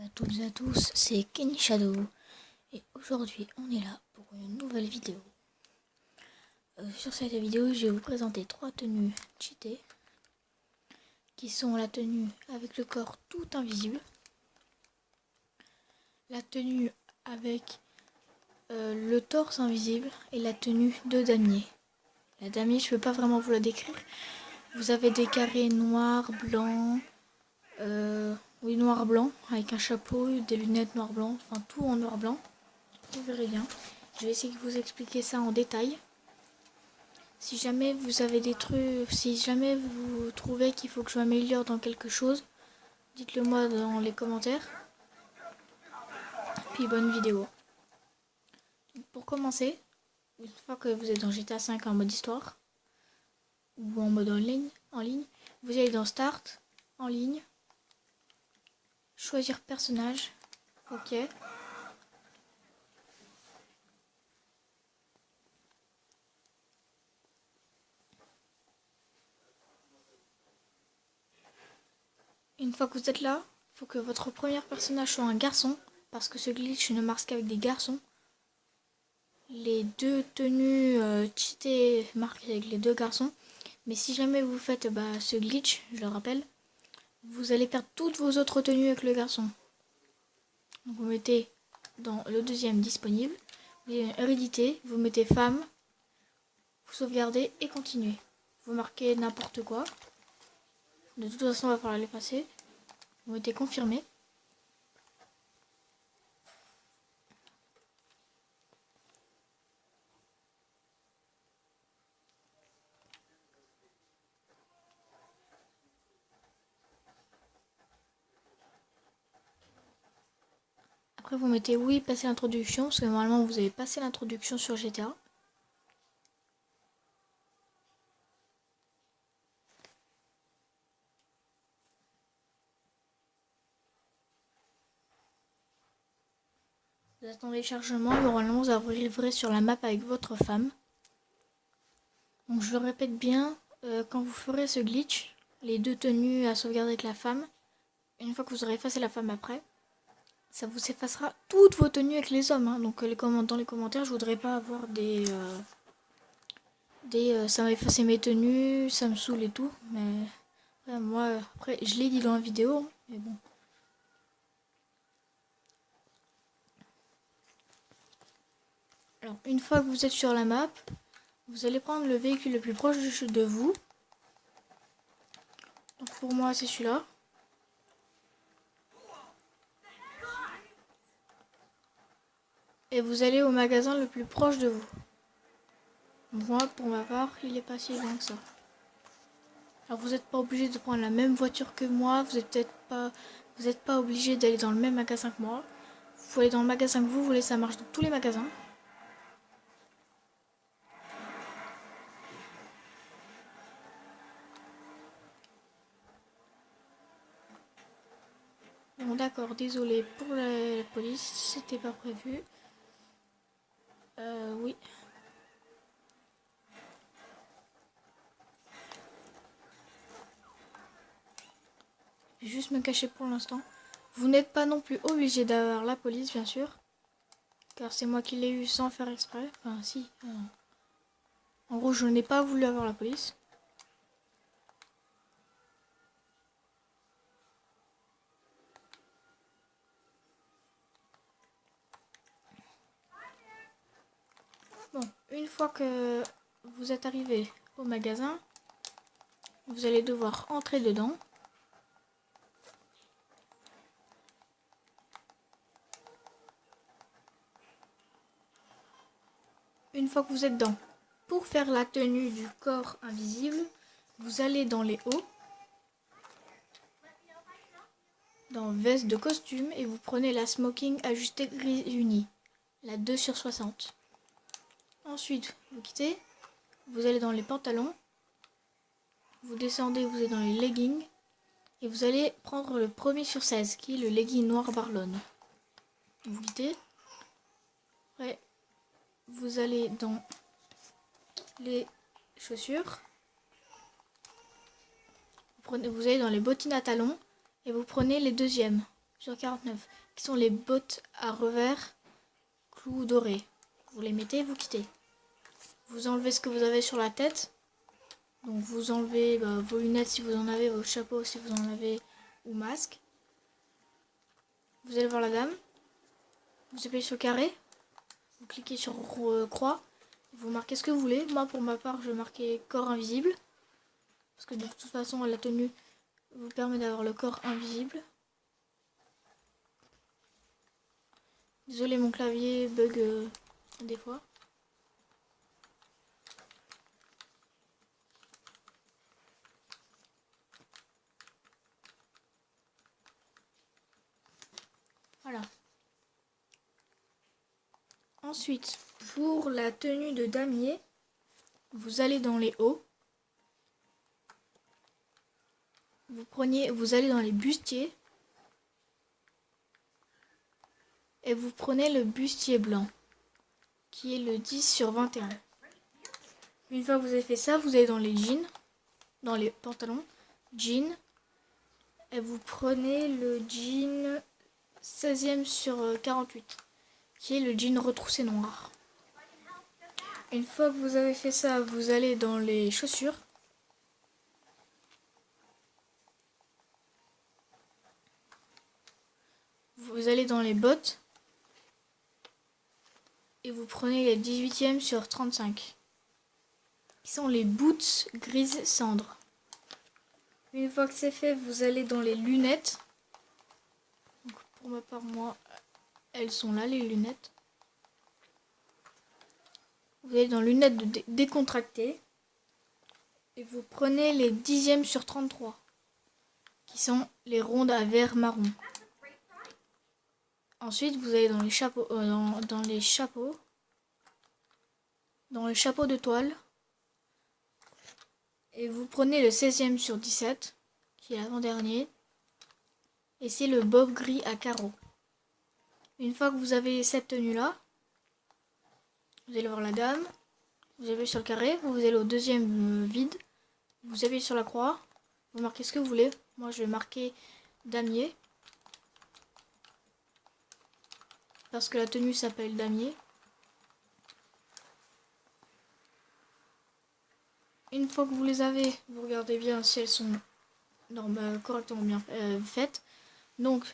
Salut à toutes et à tous, c'est Kenny Shadow et aujourd'hui on est là pour une nouvelle vidéo. Sur cette vidéo je vais vous présenter 3 tenues cheatées qui sont la tenue avec le corps tout invisible, la tenue avec le torse invisible et la tenue de damier. La damier je peux pas vraiment vous la décrire, vous avez des carrés noirs, blancs, oui noir-blanc avec un chapeau, des lunettes noir-blanc, enfin tout en noir-blanc. Vous verrez bien. Je vais essayer de vous expliquer ça en détail. Si jamais vous avez des trucs, si jamais vous trouvez qu'il faut que je m'améliore dans quelque chose, dites-le moi dans les commentaires. Puis bonne vidéo. Pour commencer, une fois que vous êtes dans GTA 5 en mode histoire ou en mode en ligne, vous allez dans Start, en ligne, choisir personnage, ok. Une fois que vous êtes là, il faut que votre premier personnage soit un garçon, parce que ce glitch ne marche qu'avec des garçons. Les deux tenues cheatées marquent avec les deux garçons. Mais si jamais vous faites ce glitch, je le rappelle, vous allez perdre toutes vos autres tenues avec le garçon. Donc vous mettez dans le deuxième disponible, vous avez hérédité, vous mettez femme, vous sauvegardez et continuez. Vous marquez n'importe quoi. De toute façon, on va falloir l'effacer. Vous mettez confirmer. Après vous mettez oui, passer l'introduction, parce que normalement vous avez passé l'introduction sur GTA. Vous attendez le chargement, normalement vous arriverez sur la map avec votre femme. Donc je le répète bien, quand vous ferez ce glitch, les deux tenues à sauvegarder avec la femme, une fois que vous aurez effacé la femme après, ça vous effacera toutes vos tenues avec les hommes. Hein. Donc dans les commentaires, je voudrais pas avoir des ça m'a effacé mes tenues, ça me saoule et tout. Mais ouais, moi, après, je l'ai dit dans la vidéo, hein, mais bon. Alors, une fois que vous êtes sur la map, vous allez prendre le véhicule le plus proche de vous. Donc pour moi, c'est celui-là. Et vous allez au magasin le plus proche de vous. Moi, pour ma part, il est pas si loin que ça. Alors vous n'êtes pas obligé de prendre la même voiture que moi, vous n'êtes pas obligé d'aller dans le même magasin que moi. Vous pouvez aller dans le magasin que vous voulez, ça marche dans tous les magasins. Bon d'accord, désolé pour la police, c'était pas prévu. Oui. Je vais juste me cacher pour l'instant. Vous n'êtes pas non plus obligé d'avoir la police, bien sûr. Car c'est moi qui l'ai eu sans faire exprès. Enfin, si. En gros, je n'ai pas voulu avoir la police. Bon, une fois que vous êtes arrivé au magasin, vous allez devoir entrer dedans. Une fois que vous êtes dedans, pour faire la tenue du corps invisible, vous allez dans les hauts, dans veste de costume, et vous prenez la smoking ajustée gris uni, la 2/60. Ensuite, vous quittez, vous allez dans les pantalons, vous descendez, vous êtes dans les leggings, et vous allez prendre le 1er/16, qui est le legging noir barlone. Vous quittez, après, vous allez dans les chaussures, vous allez dans les bottines à talons, et vous prenez les 2e sur 49, qui sont les bottes à revers clous dorés. Vous les mettez, vous quittez. Vous enlevez ce que vous avez sur la tête. Donc vous enlevez vos lunettes si vous en avez, vos chapeaux si vous en avez, ou masque. Vous allez voir la dame. Vous appuyez sur carré. Vous cliquez sur croix. Vous marquez ce que vous voulez. Moi pour ma part je vais marquer corps invisible. Parce que de toute façon la tenue vous permet d'avoir le corps invisible. Désolé, mon clavier bug des fois. Voilà. Ensuite, pour la tenue de damier, vous allez dans les hauts. Vous allez dans les bustiers. Et vous prenez le bustier blanc, qui est le 10 sur 21. Une fois que vous avez fait ça, vous allez dans les jeans, dans les pantalons, jeans, et vous prenez le jean 16e sur 48, qui est le jean retroussé noir. Une fois que vous avez fait ça, vous allez dans les chaussures. Vous allez dans les bottes. Et vous prenez les 18e sur 35. Qui sont les boots grises cendre. Une fois que c'est fait, vous allez dans les lunettes. Donc pour ma part, moi, elles sont là, les lunettes. Vous allez dans lunettes décontractées. Et vous prenez les 10e sur 33. Qui sont les rondes à vert marron. Ensuite, vous allez dans les chapeaux, dans les chapeaux de toile. Et vous prenez le 16e sur 17, qui est l'avant-dernier. Et c'est le bob gris à carreaux. Une fois que vous avez cette tenue-là, vous allez voir la dame. Vous appuyez sur le carré, vous allez au deuxième vide. Vous appuyez sur la croix. Vous marquez ce que vous voulez. Moi, je vais marquer damier. Parce que la tenue s'appelle damier. Une fois que vous les avez, vous regardez bien si elles sont correctement bien faites. Donc,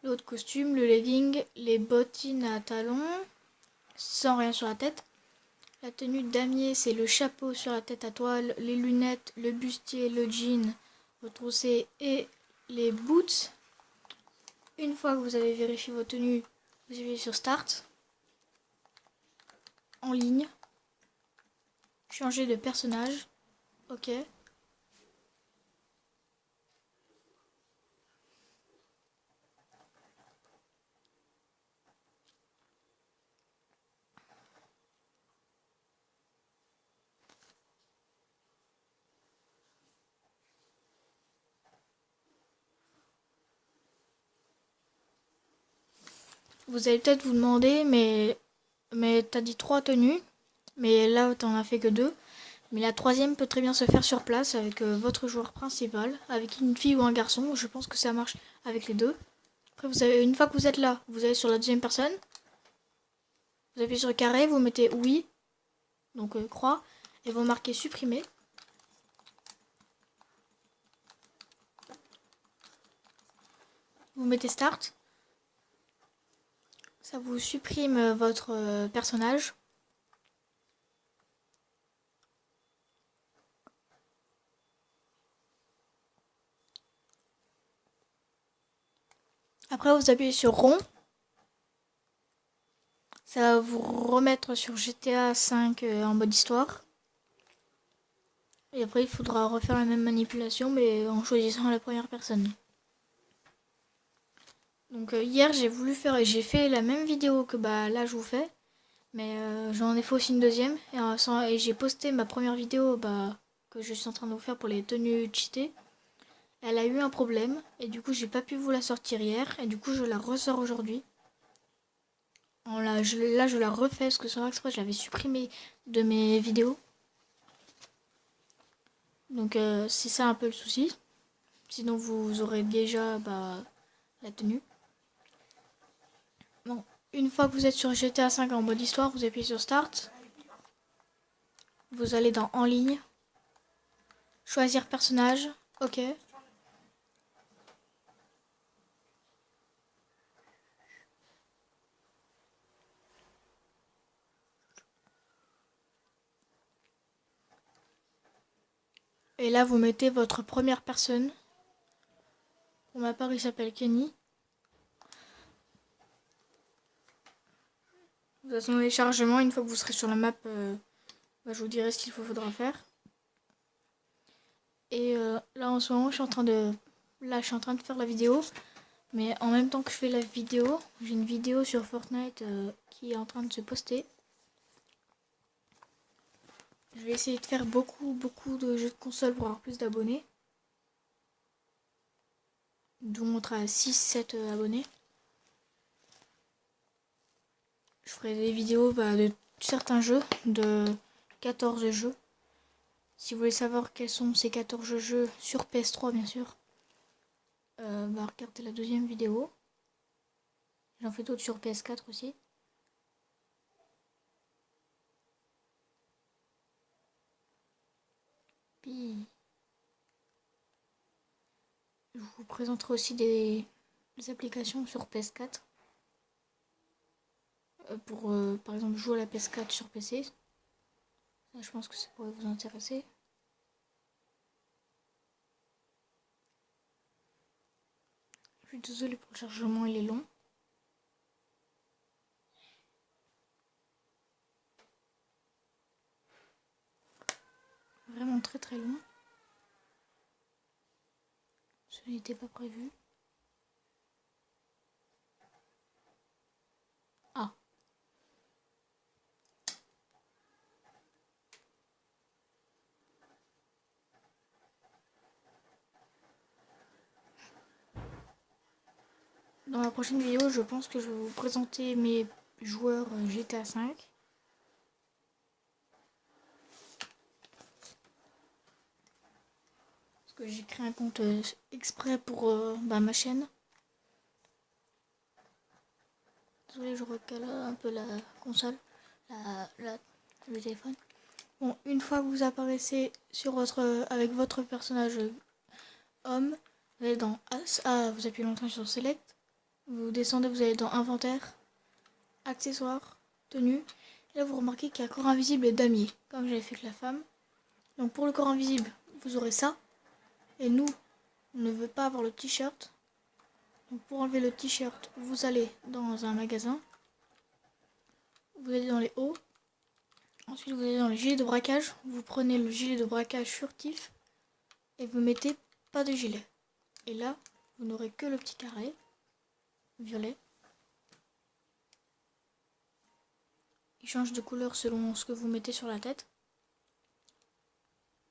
le haut de costume, le legging, les bottines à talons, sans rien sur la tête. La tenue de damier, c'est le chapeau sur la tête à toile, les lunettes, le bustier, le jean retroussé et les boots. Une fois que vous avez vérifié vos tenues, vous appuyez sur Start, en ligne, changer de personnage, ok. Vous allez peut-être vous demander, mais t'as dit 3 tenues, mais là t'en as fait que 2. Mais la troisième peut très bien se faire sur place avec votre joueur principal, avec une fille ou un garçon. Je pense que ça marche avec les deux. Après, une fois que vous êtes là, vous allez sur la deuxième personne. Vous appuyez sur le carré, vous mettez oui, donc croix, et vous marquez supprimer. Vous mettez start. Ça vous supprime votre personnage. Après, vous appuyez sur rond. Ça va vous remettre sur GTA 5 en mode histoire. Et après, il faudra refaire la même manipulation, mais en choisissant la première personne. Donc hier, j'ai fait la même vidéo que là je vous fais. Mais j'en ai fait aussi une deuxième. Et j'ai posté ma première vidéo que je suis en train de vous faire pour les tenues cheatées. Elle a eu un problème et du coup j'ai pas pu vous la sortir hier et du coup je la ressors aujourd'hui. Là je la refais parce que sur exprès je l'avais supprimée de mes vidéos. Donc c'est ça un peu le souci. Sinon vous aurez déjà la tenue. une fois que vous êtes sur GTA 5 en mode histoire, vous appuyez sur Start. Vous allez dans En ligne. Choisir personnage. Ok. Et là, vous mettez votre première personne. Pour ma part, il s'appelle Kenny. Vous attendez les chargements. Une fois que vous serez sur la map, je vous dirai ce qu'il faudra faire. Et là, en ce moment, je suis en train de faire la vidéo. Mais en même temps que je fais la vidéo, j'ai une vidéo sur Fortnite qui est en train de se poster. Je vais essayer de faire beaucoup de jeux de console pour avoir plus d'abonnés. Dont à 6-7 abonnés. Je ferai des vidéos de certains jeux, de 14 jeux. Si vous voulez savoir quels sont ces 14 jeux sur PS3 bien sûr, regardez la deuxième vidéo. J'en fais d'autres sur PS4 aussi. Puis je vous présenterai aussi des applications sur PS4. Pour par exemple jouer à la PS4 sur PC. Ça, je pense que ça pourrait vous intéresser. Je suis désolée pour le chargement, il est long. Vraiment très long. Ce n'était pas prévu. Ah. Dans la prochaine vidéo, je pense que je vais vous présenter mes joueurs GTA 5. Parce que j'ai créé un compte exprès pour ma chaîne. Désolée, je recale un peu la console, le téléphone. Bon, une fois que vous apparaissez sur avec votre personnage homme, vous allez dans vous appuyez longtemps sur Select. Vous descendez, vous allez dans Inventaire, Accessoires, Tenue. Et là, vous remarquez qu'il y a corps invisible et damier, comme j'avais fait avec la femme. Donc pour le corps invisible, vous aurez ça. Et nous, on ne veut pas avoir le t-shirt. Donc pour enlever le t-shirt, vous allez dans un magasin. Vous allez dans les hauts. Ensuite, vous allez dans le gilet de braquage. Vous prenez le gilet de braquage furtif. Et vous mettez pas de gilet. Et là, vous n'aurez que le petit carré violet. Il change de couleur selon ce que vous mettez sur la tête.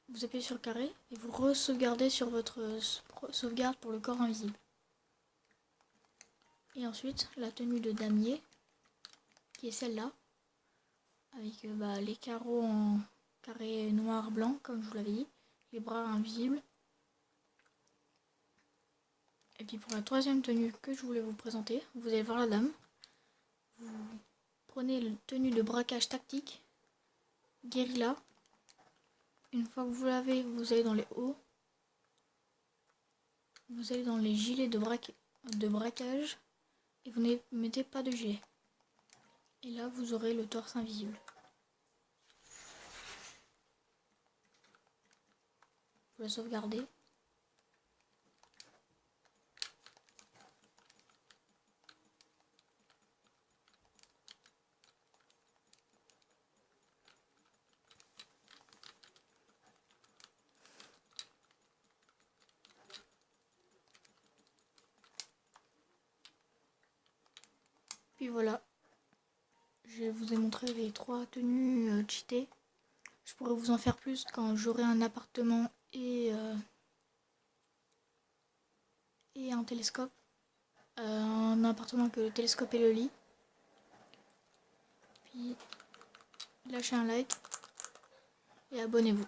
Vous appuyez sur le carré et vous re-sauvegardez sur votre sauvegarde pour le corps invisible. Et ensuite, la tenue de damier, qui est celle-là, avec les carreaux en carré noir-blanc, comme je vous l'avais dit, les bras invisibles. Et puis pour la troisième tenue que je voulais vous présenter, vous allez voir la dame. Vous prenez la tenue de braquage tactique, guérilla. Une fois que vous l'avez, vous allez dans les hauts. Vous allez dans les gilets de braquage et vous ne mettez pas de gilet. Et là, vous aurez le torse invisible. Vous la sauvegardez. Puis voilà, je vous ai montré les 3 tenues cheatées. Je pourrais vous en faire plus quand j'aurai un appartement et un télescope. Un appartement avec le télescope et le lit. Puis lâchez un like et abonnez-vous.